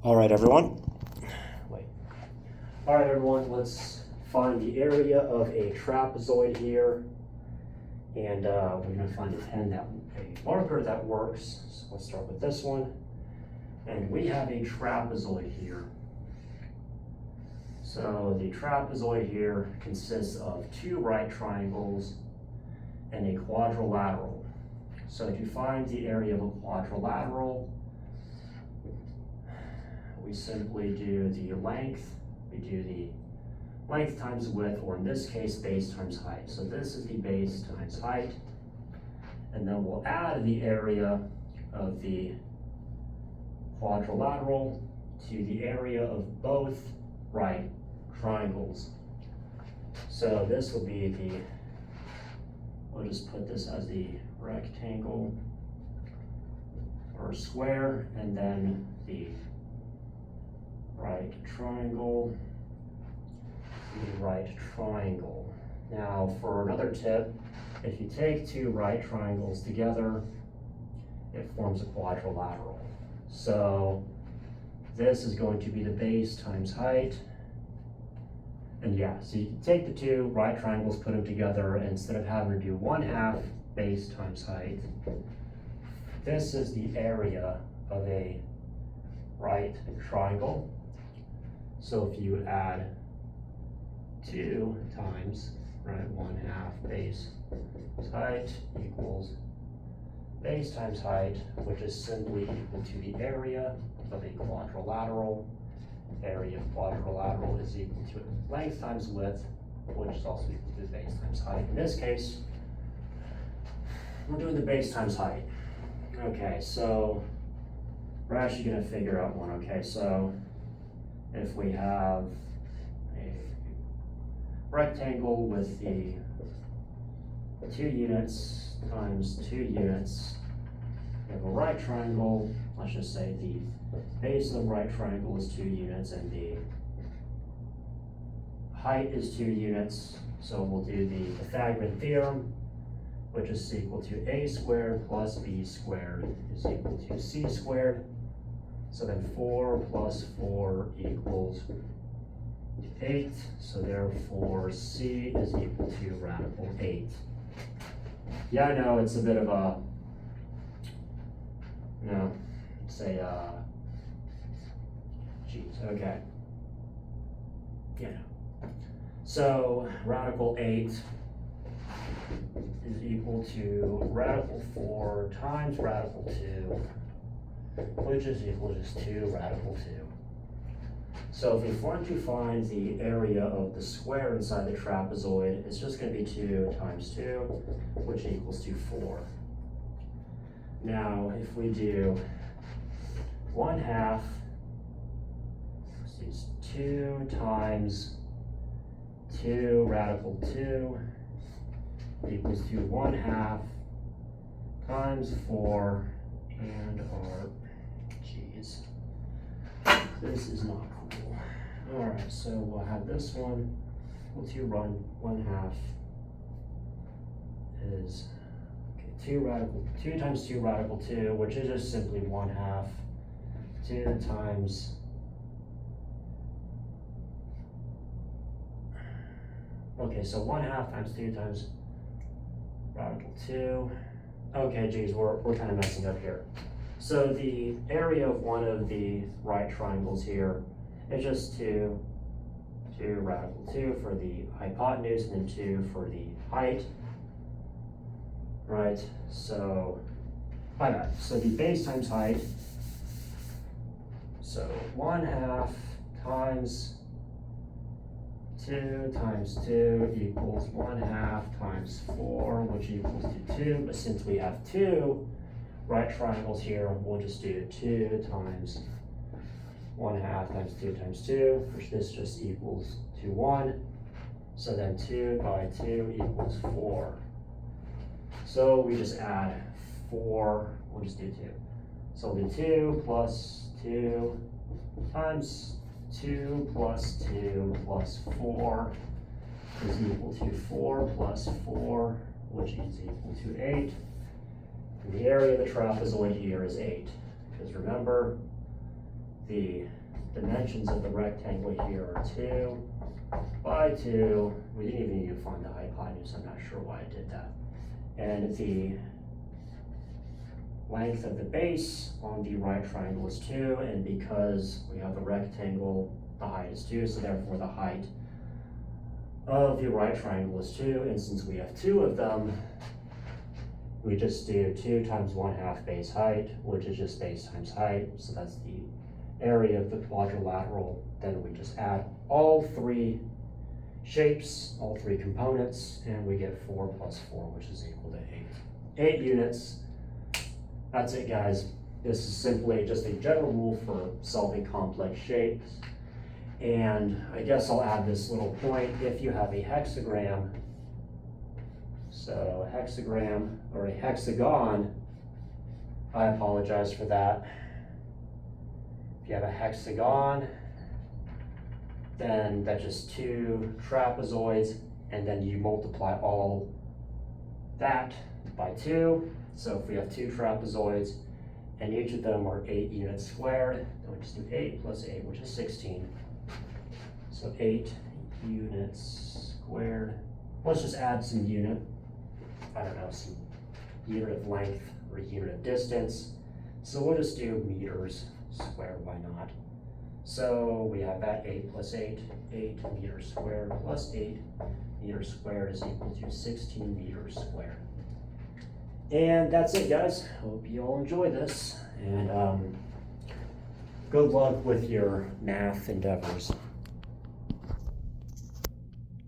All right, everyone. Wait. All right, everyone, let's find the area of a trapezoid here. And we're gonna find a marker that works. So let's start with this one. And we have a trapezoid here. So the trapezoid here consists of two right triangles and a quadrilateral. So to find the area of a quadrilateral, we simply do the length. We do the length times width, or in this case, base times height. So this is the base times height. And then we'll add the area of the quadrilateral to the area of both right triangles. So this will be we'll just put this as the rectangle or square, and then the right triangle, the right triangle. Now for another tip, if you take two right triangles together, it forms a quadrilateral. So this is going to be the base times height. And yeah, so you take the two right triangles, put them together, and instead of having to do 1/2 base times height, this is the area of a right triangle. So if you add 2 times, right, 1/2 base height equals base times height, which is simply equal to the area of a quadrilateral. Area of quadrilateral is equal to length times width, which is also equal to the base times height. In this case, we're doing the base times height. Okay, so we're actually gonna figure out one. Okay, so if we have a rectangle with the 2 units times 2 units, we have a right triangle. Let's just say the base of the right triangle is 2 units and the height is 2 units. So we'll do the Pythagorean theorem, which is equal to a squared plus b squared is equal to c squared. So then 4 plus 4 equals 8. So therefore c is equal to radical 8. Yeah, I know it's a bit of a, say, geez, okay. Yeah. So radical 8 is equal to radical 4 times radical 2, which is equal to just 2 radical 2. So if we want to find the area of the square inside the trapezoid, it's just going to be 2 times 2, which equals to 4. Now, if we do 1/2, it's 2 times 2 radical 2 equals to 1/2 times 4, and our, geez, this is not cool. All right, so we'll have this one equal to 1/2 is 2 times 2 radical 2, which is just simply 1/2. 2 times so 1/2 times 2 times radical 2. Okay, geez, we're kind of messing up here. So the area of one of the right triangles here is just 2 radical 2 for the hypotenuse, and then 2 for the height. Right, so my bad. So the base times height, so 1/2 times 2 times 2 equals 1/2 times 4, which equals to 2. But since we have 2 right triangles here, we'll just do 2 times 1/2 times 2 times 2, which this just equals to 1. So then 2 by 2 equals 4. So we just add 4, we'll just do 2. So we'll do 2 plus 2 times 2 plus 2 plus 4 is equal to 4 plus 4, which is equal to 8. And the area of the trapezoid here is 8, because remember, the dimensions of the rectangle here are 2 by 2. We didn't even need to find the hypotenuse, I'm not sure why I did that. And the length of the base on the right triangle is 2, and because we have a rectangle, the height is 2, so therefore the height of the right triangle is 2, and since we have 2 of them, we just do 2 times 1/2 base height, which is just base times height, so that's the area of the quadrilateral. Then we just add all 3 shapes, all 3 components, and we get 4 plus 4, which is equal to 8. 8 units. That's it, guys. This is simply just a general rule for solving complex shapes. And I guess I'll add this little point. If you have a hexagram, so a hexagram or a hexagon, I apologize for that. If you have a hexagon, then that's just 2 trapezoids, and then you multiply all that by 2. So if we have 2 trapezoids, and each of them are 8 units squared, then we just do 8 plus 8, which is 16. So 8 units squared. Let's just add some unit, I don't know, some unit of length or unit of distance. So we'll just do meters squared, why not? So we have that 8 plus 8, 8 meters squared plus 8 meters squared is equal to 16 meters squared. And that's it, guys. Hope you all enjoy this, and good luck with your math endeavors.